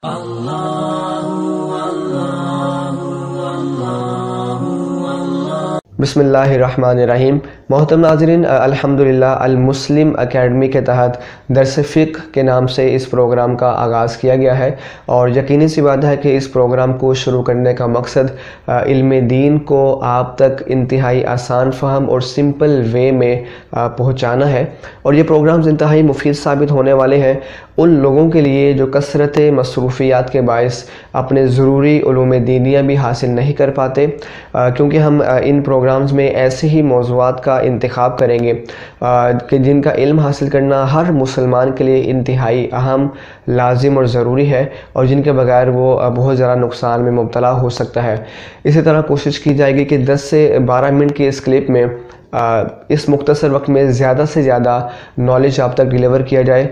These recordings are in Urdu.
بسم اللہ الرحمن الرحیم۔ محترم ناظرین، الحمدللہ المسلم اکیڈمی کے تحت درس فقہ کے نام سے اس پروگرام کا آغاز کیا گیا ہے، اور یقینی سی بات ہے کہ اس پروگرام کو شروع کرنے کا مقصد علم دین کو آپ تک انتہائی آسان فہم اور سمپل وے میں پہنچانا ہے، اور یہ پروگرامز انتہائی مفید ثابت ہونے والے ہیں ان لوگوں کے لیے جو کثرت مصروفیات کے باعث اپنے ضروری علوم دینیہ بھی حاصل نہیں کر پاتے، کیونکہ ہم ان پروگرامز میں ایسے ہی موضوعات کا انتخاب کریں گے کہ جن کا علم حاصل کرنا ہر مسلمان کے لیے انتہائی اہم، لازم اور ضروری ہے، اور جن کے بغیر وہ بہت زیادہ نقصان میں مبتلا ہو سکتا ہے۔ اسی طرح کوشش کی جائے گی کہ 10 سے 12 منٹ کی اس کلپ میں اس مختصر وقت میں زیادہ سے زیادہ نالج آپ تک ڈیلیور کیا جائے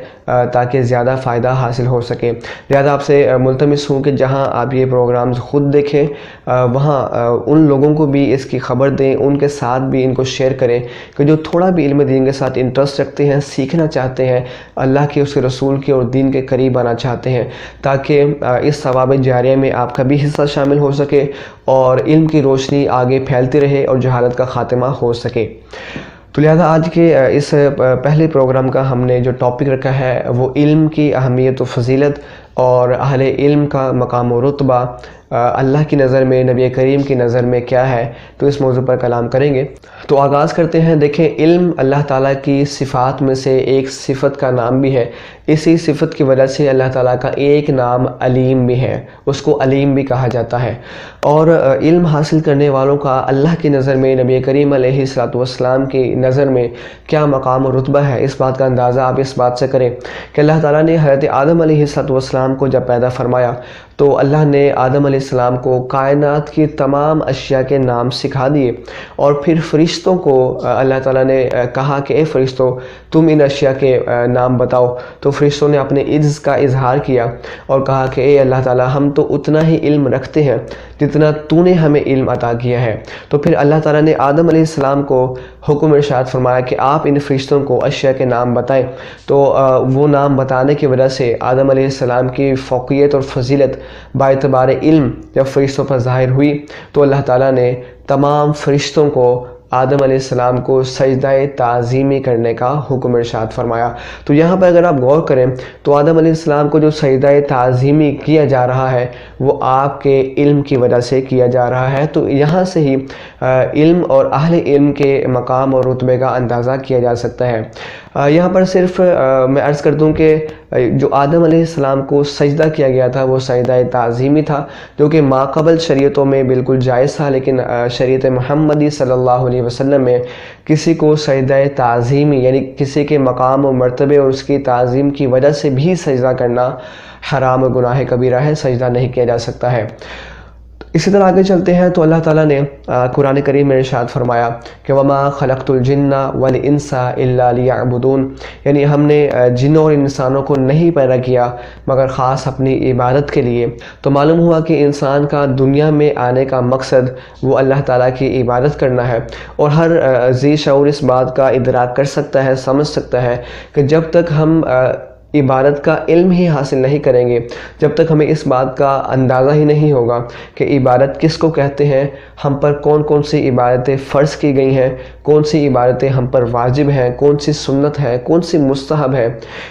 تاکہ زیادہ فائدہ حاصل ہو سکے۔ لہذا آپ سے ملتمس ہوں کہ جہاں آپ یہ پروگرامز خود دیکھیں وہاں ان لوگوں کو بھی اس کی خبر دیں، ان کے ساتھ بھی ان کو شیئر کریں کہ جو تھوڑا بھی علم دین کے ساتھ انٹرسٹ رکھتے ہیں، سیکھنا چاہتے ہیں، اللہ کے اس کے رسول کے اور دین کے قریب آنا چاہتے ہیں، تاکہ اس ثواب جاریہ میں آپ کا بھی حصہ شامل ہو سکے اور علم کی روشنی آگے پھیلتی رہے اور جہالت کا خاتمہ ہو سکے۔ تو لہذا آج کے اس پہلے پروگرام کا ہم نے جو ٹاپک رکھا ہے وہ علم کی اہمیت و فضیلت اور اہل علم کا مقام و رتبہ اللہ کی نظر میں، نبی کریم کی نظر میں کیا ہے، تو اس موضوع پر کلام کریں گے۔ تو آغاز کرتے ہیں۔ دیکھیں، علم اللہ تعالیٰ کی صفات میں سے ایک صفت کا نام بھی ہے، اسی صفت کی وجہ سے اللہ تعالیٰ کا ایک نام علیم بھی ہے، اس کو علیم بھی کہا جاتا ہے، اور علم حاصل کرنے والوں کا اللہ کی نظر میں، نبی کریم علیہ الصلوۃ والسلام کی نظر میں کیا مقام و رتبہ ہے، اس بات کا اندازہ آپ اس بات سے کریں کہ اللہ تعالیٰ نے حضرت آدم علیہ الصلوۃ والسلام کو جب پیدا فرمایا تو اللہ نے آدم علیہ السلام کو کائنات کی تمام اشیاء کے نام سکھا دیے، اور پھر فرشتوں کو اللہ تعالیٰ نے کہا کہ اے فرشتوں تم ان اشیاء کے نام بتاؤ، تو فرشتوں نے اپنے عجز کا اظہار کیا اور کہا کہ اے اللہ تعالیٰ ہم تو اتنا ہی علم رکھتے ہیں جتنا تو نے ہمیں علم عطا کیا ہے۔ تو پھر اللہ تعالیٰ نے آدم علیہ السلام کو حکم ارشاد فرمایا کہ آپ ان فرشتوں کو اشیاء کے نام بتائیں، تو وہ نام بتانے کی وجہ سے آدم علیہ السلام کی فوقیت اور فضیلت باعتبار علم جب فرشتوں پر ظاہر ہوئی تو اللہ تعالیٰ نے تمام فرشتوں کو آدم علیہ السلام کو سجدہ تعظیمی کرنے کا حکم ارشاد فرمایا۔ تو یہاں پر اگر آپ غور کریں تو آدم علیہ السلام کو جو سجدہ تعظیمی کیا جا رہا ہے وہ آپ کے علم کی وجہ سے کیا جا رہا ہے، تو یہاں سے ہی علم اور اہل علم کے مقام اور رتبے کا اندازہ کیا جا سکتا ہے۔ یہاں پر صرف میں عرض کر دوں کہ جو آدم علیہ السلام کو سجدہ کیا گیا تھا وہ سجدہ تعظیمی تھا، جو کہ ماقبل شریعتوں میں بالکل جائز تھا، لیکن شریعت محمدی صلی اللہ علیہ وسلم میں کسی کو سجدہ تعظیمی یعنی کسی کے مقام و مرتبے اور اس کی تعظیم کی وجہ سے بھی سجدہ کرنا حرام و گناہ کبیرہ ہے، سجدہ نہیں کیا جا سکتا ہے۔ اسی طرح آگے چلتے ہیں تو اللہ تعالیٰ نے قرآن کریم میں ارشاد فرمایا کہ وَمَا خَلَقْتُ الْجِنَّ وَالْإِنسَ إِلَّا لِيَعْبُدُونَ، یعنی ہم نے جنوں اور انسانوں کو نہیں پیدا کیا مگر خاص اپنی عبادت کے لیے۔ تو معلوم ہوا کہ انسان کا دنیا میں آنے کا مقصد وہ اللہ تعالیٰ کی عبادت کرنا ہے، اور ہر ذی شعور اس بات کا ادراک کر سکتا ہے، سمجھ سکتا ہے کہ جب تک ہم عبادت کا علم ہی حاصل نہیں کریں گے، جب تک ہمیں اس بات کا اندازہ ہی نہیں ہوگا کہ عبادت کس کو کہتے ہیں، ہم پر کون کون سی عبادتیں فرض کی گئی ہیں، کون سی عبادتیں ہم پر واجب ہیں، کون سی سنت ہے، کون سی مستحب ہے۔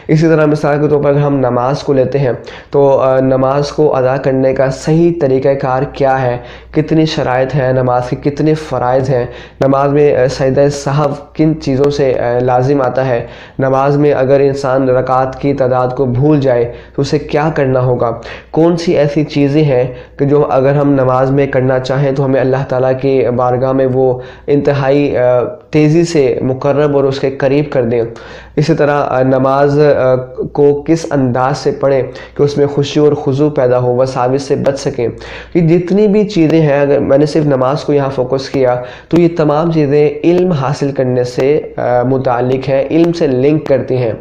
اسی طرح مثال کے طور پر اگر ہم نماز کو لیتے ہیں تو نماز کو ادا کرنے کا صحیح طریقہ کار کیا ہے، کتنی شرائط ہیں، نماز کے کتنے فرائض ہیں، نماز میں سجدہ سہو کن چیزوں سے لازم آتا ہے، نماز میں اگر انسان رکعات کی تعداد کو بھول جائے تو اسے کیا کرنا ہوگا، کون سی ایسی چیزیں ہیں کہ جو اگر ہم نماز میں کرنا چاہیں تو ہمیں اللہ تعالیٰ کی بارگاہ میں وہ انتہائی تیزی سے مقرب اور اس کے قریب کر دیں۔ اسی طرح نماز کو کس انداز سے پڑھیں کہ اس میں خشوع اور خضوع پیدا ہو، وساوس سے بچ سکیں۔ یہ جتنی بھی چیزیں ہیں، اگر میں نے صرف نماز کو یہاں فوکس کیا تو یہ تمام چیزیں علم حاصل کرنے سے متعلق ہیں، علم سے لنک کرتی ہیں۔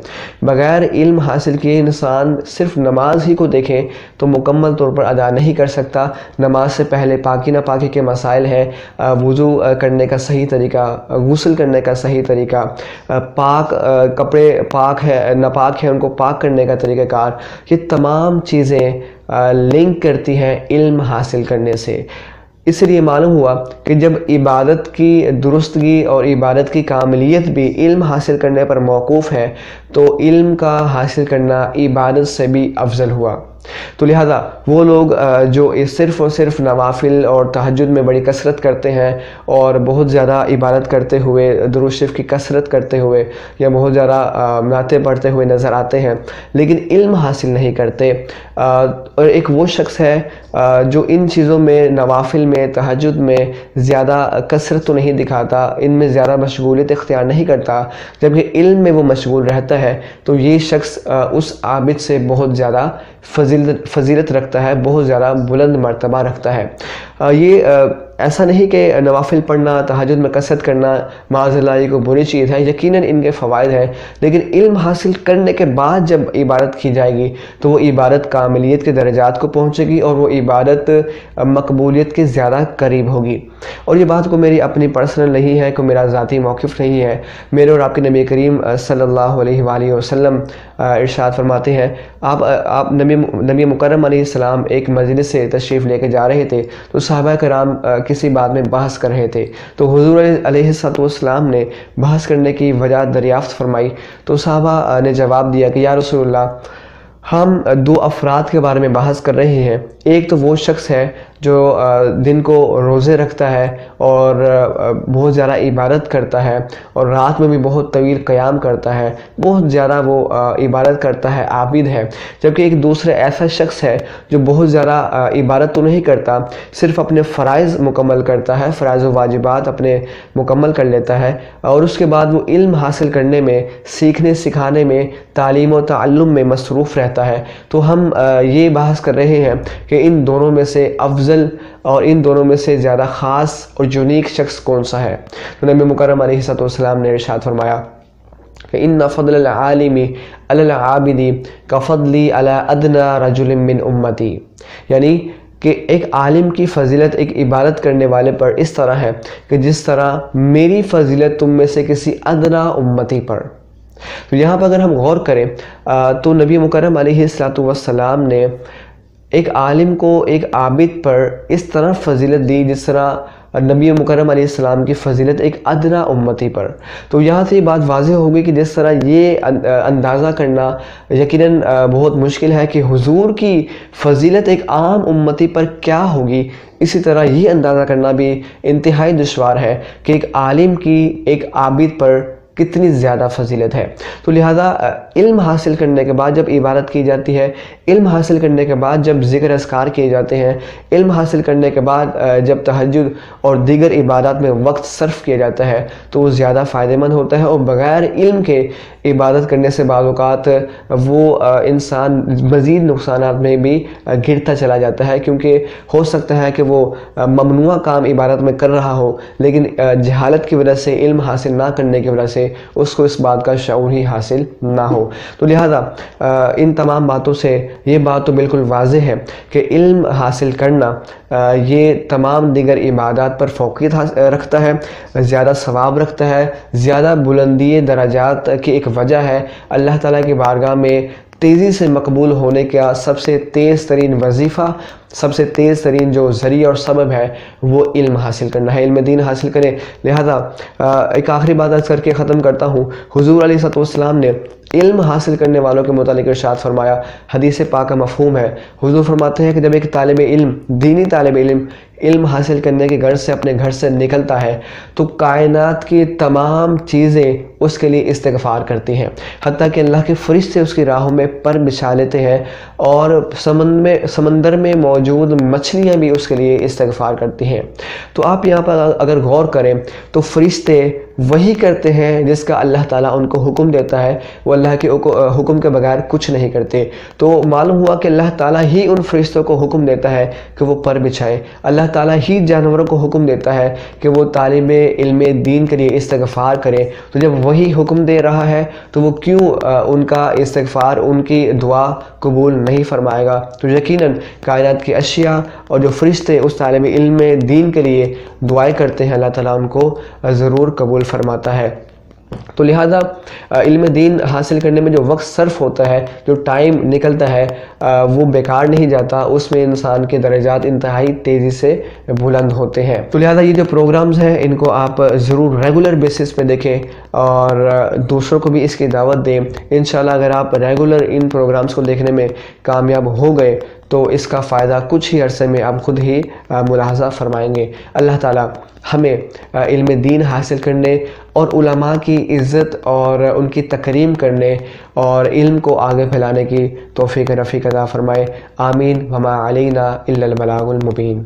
بغیر علم حاصل کیے انسان صرف نماز ہی کو دیکھیں تو مکمل طور پر ادا نہیں کر سکتا۔ نماز سے پہلے پاکی ناپاکی کے مسائل ہیں، وضو کرنے کا صحیح طریقہ، غسل کرنے کا صحیح طریقہ، پاک کپڑے پاک ہے ناپاک ہے ان کو پاک کرنے کا طریقہ کار، یہ تمام چیزیں لنک کرتی ہیں علم حاصل کرنے سے۔ اس لیے معلوم ہوا کہ جب عبادت کی درستگی اور عبادت کی کاملیت بھی علم حاصل کرنے پر موقوف ہے تو علم کا حاصل کرنا عبادت سے بھی افضل ہوا۔ تو لہذا وہ لوگ جو صرف اور صرف نوافل اور تہجد میں بڑی کثرت کرتے ہیں اور بہت زیادہ عبادت کرتے ہوئے، درود شریف کی کثرت کرتے ہوئے یا بہت زیادہ نعتیں پڑھتے ہوئے نظر آتے ہیں لیکن علم حاصل نہیں کرتے، اور ایک وہ شخص ہے جو ان چیزوں میں، نوافل میں، تہجد میں زیادہ کثرت تو نہیں دکھاتا، ان میں زیادہ مشغولیت اختیار نہیں کرتا، جبکہ علم میں وہ مشغول رہتا ہے، تو یہ شخص اس عابد سے بہت زیادہ فضیلت رکھتا ہے، بہت زیادہ بلند مرتبہ رکھتا ہے۔ یہ ایسا نہیں کہ نوافل پڑھنا، تہجد میں کثرت کرنا معاذ اللہ یہ کوئی بری چیز ہے، یقیناً ان کے فوائد ہیں، لیکن علم حاصل کرنے کے بعد جب عبادت کی جائے گی تو وہ عبادت کاملیت کے درجات کو پہنچے گی اور وہ عبادت مقبولیت کے زیادہ قریب ہوگی۔ اور یہ بات کو میری اپنی پرسنل نہیں ہے، کوئی میرا ذاتی موقف نہیں ہے، میرے اور آپ کے نبی کریم صلی اللہ علیہ وآلہ وسلم ارشاد فرماتے ہیں، آپ نبی مکرم علیہ السلام ایک مجلس سے تشریف لے کے جا رہے تھے تو صحابہ کرام کسی بات میں بحث کر رہے تھے، تو حضور علیہ السلام نے بحث کرنے کی وجہ دریافت فرمائی، تو صحابہ نے جواب دیا کہ یا رسول اللہ، ہم دو افراد کے بارے میں بحث کر رہے ہیں، ایک تو وہ شخص ہے جو دن کو روزے رکھتا ہے اور بہت زیادہ عبادت کرتا ہے اور رات میں بھی بہت طویل قیام کرتا ہے، بہت زیادہ وہ عبادت کرتا ہے، عابد ہے، جبکہ ایک دوسرا ایسا شخص ہے جو بہت زیادہ عبادت تو نہیں کرتا، صرف اپنے فرائض مکمل کرتا ہے، فرائض و واجبات اپنے مکمل کر لیتا ہے، اور اس کے بعد وہ علم حاصل کرنے میں، سیکھنے سکھانے میں، تعلیم و تعلم میں مصروف رہتا ہے۔ تو ہم یہ بحث کر رہے ہیں کہ ان دونوں میں سے افضل اور ان دونوں میں سے زیادہ خاص اور یونیک شخص کون سا ہے؟ تو نبی مکرم علیہ السلام نے ارشاد فرمایا کہ ان فضل العالم علی العابد کفضلی علی ادنی رجل من امتی، یعنی کہ ایک عالم کی فضیلت ایک عبادت کرنے والے پر اس طرح ہے کہ جس طرح میری فضیلت تم میں سے کسی ادنی امتی پر۔ تو یہاں پر اگر ہم غور کریں تو نبی مکرم علیہ السلام نے ایک عالم کو ایک عابد پر اس طرح فضیلت دی جس طرح نبی مکرم علیہ السلام کی فضیلت ایک ادنی امتی پر۔ تو یہاں سے یہ بات واضح ہوگی کہ جس طرح یہ اندازہ کرنا یقیناً بہت مشکل ہے کہ حضور کی فضیلت ایک عام امتی پر کیا ہوگی، اسی طرح یہ اندازہ کرنا بھی انتہائی دشوار ہے کہ ایک عالم کی ایک عابد پر کتنی زیادہ فضیلت ہے۔ تو لہٰذا علم حاصل کرنے کے بعد جب عبادت کی جاتی ہے، علم حاصل کرنے کے بعد جب ذکر اذکار کیے جاتے ہیں، علم حاصل کرنے کے بعد جب تہجد اور دیگر عبادات میں وقت صرف کیا جاتا ہے تو وہ زیادہ فائدہ مند ہوتا ہے، اور بغیر علم کے عبادت کرنے سے بعض اوقات وہ انسان مزید نقصانات میں بھی گرتا چلا جاتا ہے، کیونکہ ہو سکتا ہے کہ وہ ممنوع کام عبادت میں کر رہا ہو لیکن جہالت کی وجہ سے، علم حاصل نہ کرنے کی وجہ سے اس کو اس بات کا شعور ہی حاصل نہ ہو۔ تو لہذا ان تمام باتوں سے یہ بات تو بالکل واضح ہے کہ علم حاصل کرنا یہ تمام دیگر عبادات پر فوقیت رکھتا ہے، زیادہ ثواب رکھتا ہے، زیادہ بلندی درجات کی ایک وجہ ہے، اللہ تعالیٰ کی بارگاہ میں تیزی سے مقبول ہونے کا سب سے تیز ترین وظیفہ، سب سے تیز ترین جو ذریعہ اور سبب ہے وہ علم حاصل کرنا ہے، علم دین حاصل کریں۔ لہذا ایک آخری بات عرض کر کے ختم کرتا ہوں، حضور علیہ السلام نے علم حاصل کرنے والوں کے متعلق ارشاد فرمایا، حدیث پاک کا مفہوم ہے، حضور فرماتے ہیں کہ جب ایک طالب علم، دینی طالب علم حاصل کرنے کے گھر سے، اپنے گھر سے نکلتا ہے تو کائنات کی تمام چیزیں اس کے لیے استغفار کرتی ہیں، حتیٰ کہ اللہ کے فرشتے اس کی راہوں میں پر بچھا لیتے ہیں، اور سمندر میں موجود مچھلیاں بھی اس کے لیے استغفار کرتی ہیں۔ تو آپ یہاں پر اگر غور کریں تو فرشتے وہی کرتے ہیں جس کا اللہ تعالیٰ ان کو حکم دیتا ہے، وہ اللہ کے حکم کے بغیر کچھ نہیں کرتے۔ تو معلوم ہوا کہ اللہ تعالیٰ ہی ان فرشتوں کو حکم دیتا ہے کہ وہ پر بچھائیں، اللہ تعالیٰ ہی جانوروں کو حکم دیتا ہے کہ وہ طالب علم دین کے لیے استغفار کریں۔ تو جب وہی حکم دے رہا ہے تو وہ کیوں ان کا استغفار، ان کی دعا قبول نہیں فرمائے گا؟ تو یقیناً کائنات کی اشیاء اور جو فرشتے اس طالب علم دین کے لیے دعائیں کرتے ہیں، اللہ تعالیٰ ان کو ضرور قبول فرماتا ہے۔ تو لہذا علم دین حاصل کرنے میں جو وقت صرف ہوتا ہے، جو ٹائم نکلتا ہے، وہ بیکار نہیں جاتا، اس میں انسان کے درجات انتہائی تیزی سے بلند ہوتے ہیں۔ تو لہذا یہ جو پروگرامز ہیں ان کو آپ ضرور ریگولر بیسس پہ دیکھیں اور دوسروں کو بھی اس کی دعوت دیں۔ انشاءاللہ اگر آپ ریگولر ان پروگرامز کو دیکھنے میں کامیاب ہو گئے تو اس کا فائدہ کچھ ہی عرصے میں آپ خود ہی ملاحظہ فرمائیں گے۔ اللہ تعالیٰ ہمیں علم دین حاصل کرنے اور علماء کی عزت اور ان کی تکریم کرنے اور علم کو آگے پھیلانے کی توفیق رفیق عطا فرمائے۔ آمین۔ وما علینا الا البلاغ المبین۔